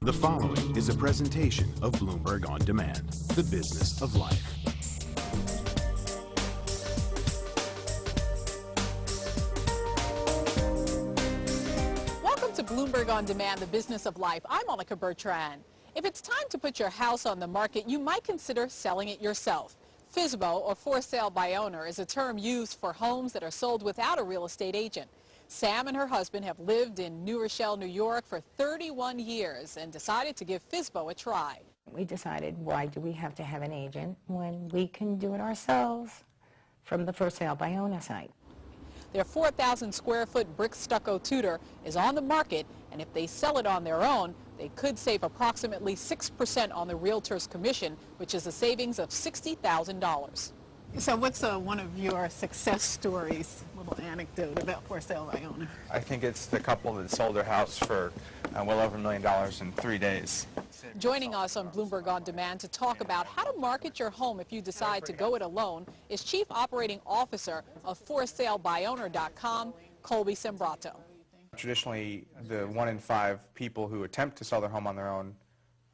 The following is a presentation of Bloomberg On Demand, the business of life. Welcome to Bloomberg On Demand, the business of life. I'm Monica Bertrand. If it's time to put your house on the market, you might consider selling it yourself. FSBO, or for sale by owner, is a term used for homes that are sold without a real estate agent. Sam and her husband have lived in New Rochelle, New York for 31 years and decided to give FSBO a try. We decided, why do we have to have an agent when we can do it ourselves from the for sale by owner site? Their 4,000 square foot brick stucco Tudor is on the market, and if they sell it on their own, they could save approximately 6% on the realtor's commission, which is a savings of $60,000. So what's one of your success stories, little anecdote about for sale by owner? I think it's the couple that sold their house for well over $1 million in 3 days. Joining us on Bloomberg On Demand to talk about how to market your home if you decide to go it alone is Chief Operating Officer of ForSaleByOwner.com, Colby Sembrato. Traditionally, the 1 in 5 people who attempt to sell their home on their own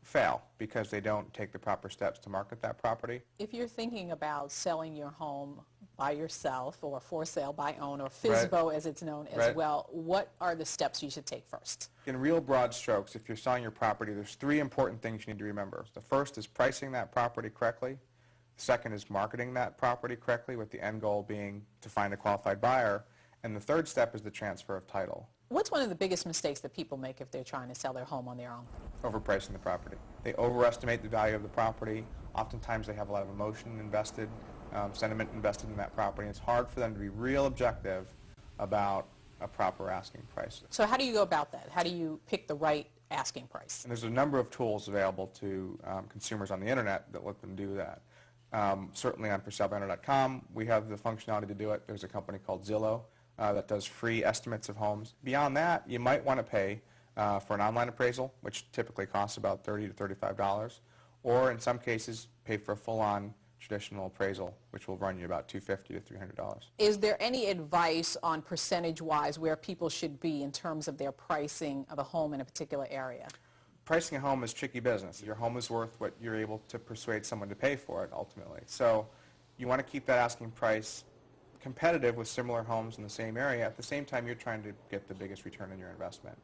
fail because they don't take the proper steps to market that property. If you're thinking about selling your home by yourself or for sale by owner, FSBO as it's known as well, what are the steps you should take first? In real broad strokes, if you're selling your property, there's 3 important things you need to remember. The first is pricing that property correctly. The second is marketing that property correctly, with the end goal being to find a qualified buyer. And the third step is the transfer of title. What's one of the biggest mistakes that people make if they're trying to sell their home on their own? Overpricing the property. They overestimate the value of the property. Oftentimes they have a lot of emotion invested, sentiment invested in that property. It's hard for them to be real objective about a proper asking price. So how do you go about that? How do you pick the right asking price? And there's a number of tools available to consumers on the internet that let them do that. Certainly on ForSaleByOwner.com, we have the functionality to do it. There's a company called Zillow that does free estimates of homes. Beyond that, you might want to pay for an online appraisal, which typically costs about $30 to $35, or in some cases pay for a full-on traditional appraisal, which will run you about $250 to $300. Is there any advice on percentage-wise where people should be in terms of their pricing of a home in a particular area? Pricing a home is tricky business. Your home is worth what you're able to persuade someone to pay for it, ultimately. So you want to keep that asking price competitive with similar homes in the same area. At the same time, you're trying to get the biggest return on your investment.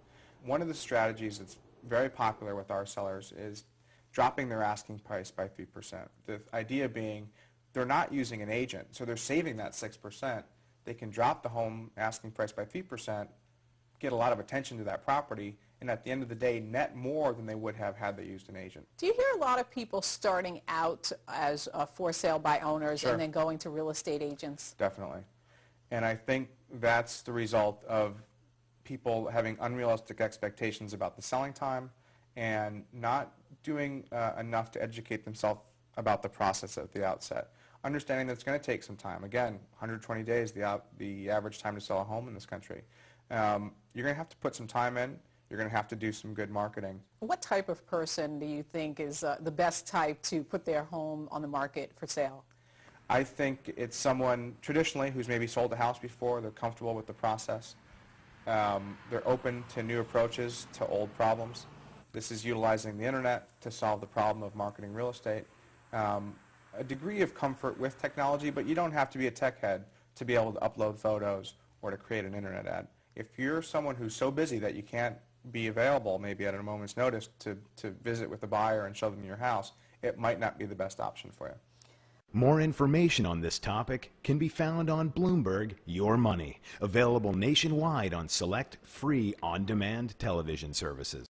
One of the strategies that's very popular with our sellers is dropping their asking price by 3%. The idea being they're not using an agent, so they're saving that 6%. They can drop the home asking price by 3%, get a lot of attention to that property, and at the end of the day, net more than they would have had they used an agent. Do you hear a lot of people starting out as for sale by owners Sure. and then going to real estate agents? Definitely. And I think that's the result of people having unrealistic expectations about the selling time and not doing enough to educate themselves about the process at the outset. Understanding that it's going to take some time. Again, 120 days, the average time to sell a home in this country. You're going to have to put some time in. You're going to have to do some good marketing. What type of person do you think is the best type to put their home on the market for sale? I think it's someone traditionally who's maybe sold a house before. They're comfortable with the process. They're open to new approaches to old problems. This is utilizing the internet to solve the problem of marketing real estate. A degree of comfort with technology, but you don't have to be a tech head to be able to upload photos or to create an internet ad. If you're someone who's so busy that you can't be available maybe at a moment's notice to visit with a buyer and show them your house, it might not be the best option for you. More information on this topic can be found on Bloomberg Your Money, available nationwide on select free on-demand television services.